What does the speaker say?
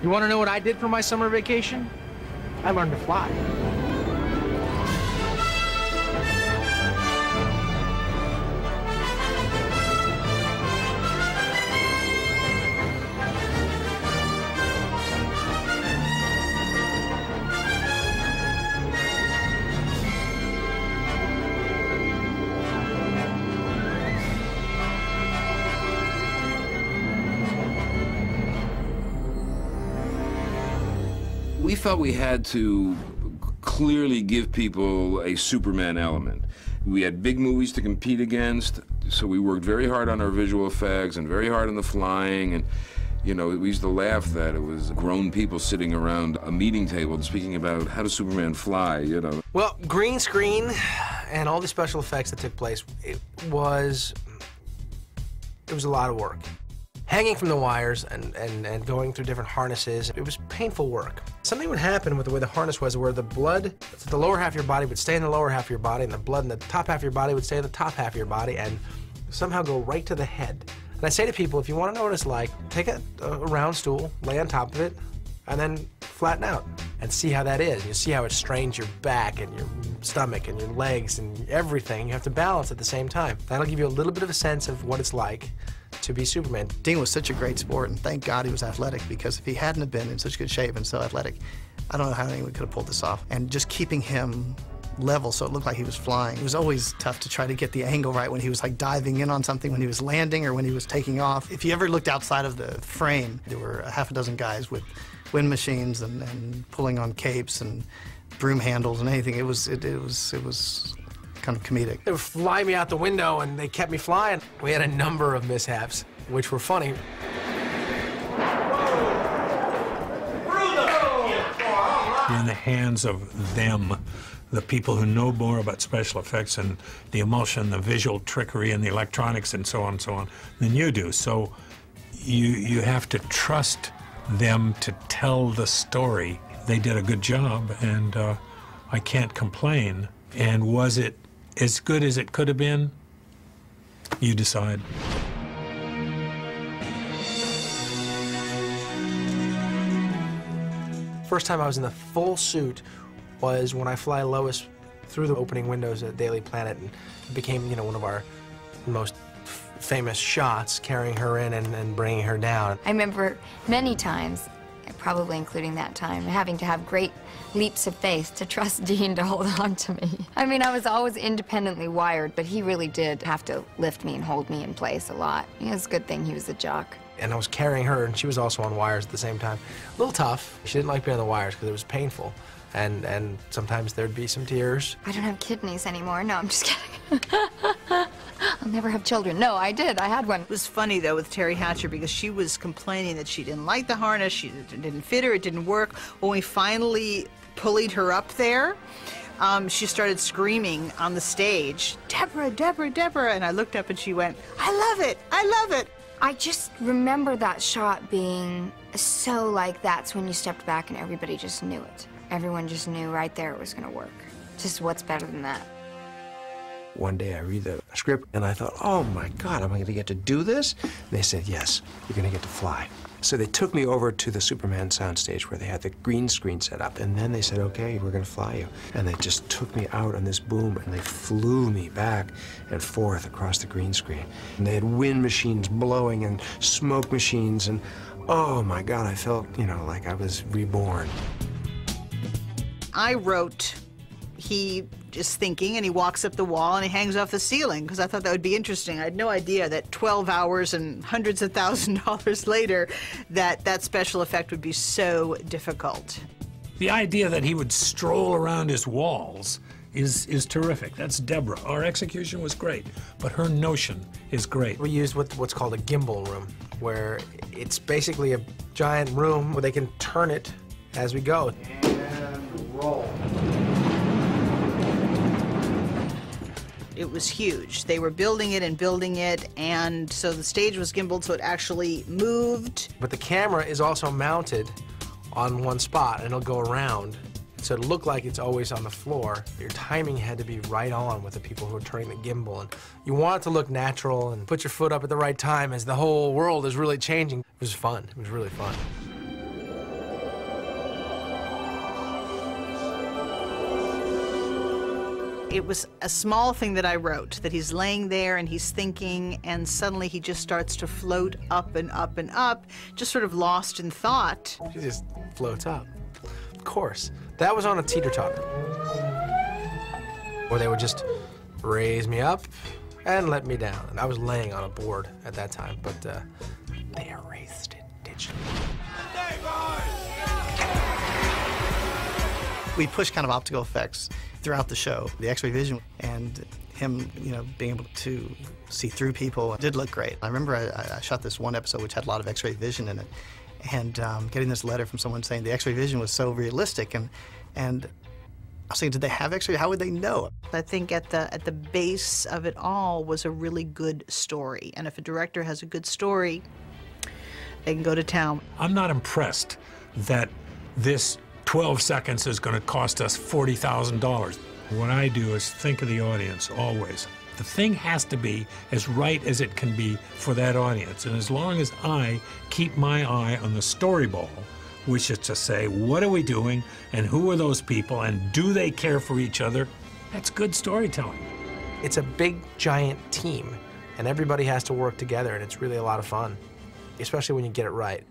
You want to know what I did for my summer vacation? I learned to fly. We felt we had to clearly give people a Superman element. We had big movies to compete against, so we worked very hard on our visual effects and very hard on the flying. And, you know, we used to laugh that it was grown people sitting around a meeting table speaking about how does Superman fly, you know. Well, green screen and all the special effects that took place, it was a lot of work. Hanging from the wires and going through different harnesses, it was painful work. Something would happen with the way the harness was where the blood, the lower half of your body would stay in the lower half of your body, and the blood in the top half of your body would stay in the top half of your body and somehow go right to the head. And I say to people, if you want to know what it's like, take a round stool, lay on top of it, and then flatten out and see how that is. You see how it strains your back and your stomach and your legs and everything. You have to balance at the same time. That'll give you a little bit of a sense of what it's like to be Superman. Dean was such a great sport, and thank God he was athletic, because if he hadn't have been in such good shape and so athletic, I don't know how anyone could have pulled this off. And just keeping him level so it looked like he was flying. It was always tough to try to get the angle right when he was like diving in on something, when he was landing, or when he was taking off. If you ever looked outside of the frame, there were a half a dozen guys with wind machines and pulling on capes and broom handles and anything. It was kind of comedic. They would fly me out the window, and they kept me flying. We had a number of mishaps, which were funny. You're in the hands of them, the people who know more about special effects and the emulsion, the visual trickery, and the electronics, and so on, than you do. So you have to trust them to tell the story. They did a good job, and I can't complain. And was it as good as it could have been? You decide. First time I was in the full suit was when I fly Lois through the opening windows at Daily Planet, and it became, you know, one of our most famous shots, carrying her in and bringing her down. I remember many times, probably including that time, having to have great leaps of faith to trust Dean to hold on to me. I mean, I was always independently wired, but he really did have to lift me and hold me in place a lot. It was a good thing he was a jock. And I was carrying her, and she was also on wires at the same time. A little tough. She didn't like being on the wires because it was painful. And sometimes there'd be some tears. I don't have kidneys anymore. No, I'm just kidding. I'll never have children. No, I did. I had one. It was funny, though, with Teri Hatcher, because she was complaining that she didn't like the harness, it didn't fit her, it didn't work. When we finally pulleyed her up there, she started screaming on the stage, "Deborah, Deborah, Deborah," and I looked up and she went, "I love it, I love it." I just remember that shot being so like that's when you stepped back and everybody just knew it. Everyone just knew right there it was going to work. Just what's better than that? One day I read the script and I thought, oh my God, am I going to get to do this? And they said, yes, you're going to get to fly. So they took me over to the Superman soundstage where they had the green screen set up, and then they said, okay, we're going to fly you. And they just took me out on this boom, and they flew me back and forth across the green screen. And they had wind machines blowing and smoke machines, and oh my God, I felt, you know, like I was reborn. I wrote, he is thinking, and he walks up the wall and he hangs off the ceiling, because I thought that would be interesting. I had no idea that 12 hours and hundreds of $1,000s later that special effect would be so difficult. The idea that he would stroll around his walls is terrific. That's Deborah. Our execution was great, but her notion is great. We used what's called a gimbal room, where it's basically a giant room where they can turn it as we go. And roll. It was huge. They were building it, and so the stage was gimbaled so it actually moved. But the camera is also mounted on one spot, and it'll go around. So it looked like it's always on the floor. Your timing had to be right on with the people who are turning the gimbal. And you want it to look natural and put your foot up at the right time as the whole world is really changing. It was fun. It was really fun. It was a small thing that I wrote, that he's laying there and he's thinking, and suddenly he just starts to float up and up and up, just sort of lost in thought. He just floats up. Of course. That was on a teeter-totter, where they would just raise me up and let me down. And I was laying on a board at that time, but they erased it digitally. We pushed kind of optical effects throughout the show. The X-ray vision and him, you know, being able to see through people did look great. I remember I shot this one episode which had a lot of X-ray vision in it, and getting this letter from someone saying the X-ray vision was so realistic, and I was thinking, did they have X-ray? How would they know? I think at the base of it all was a really good story, and if a director has a good story, they can go to town. I'm not impressed that this 12 seconds is going to cost us $40,000. What I do is think of the audience always. The thing has to be as right as it can be for that audience. And as long as I keep my eye on the story ball, which is to say, what are we doing and who are those people and do they care for each other, that's good storytelling. It's a big, giant team, and everybody has to work together, and it's really a lot of fun, especially when you get it right.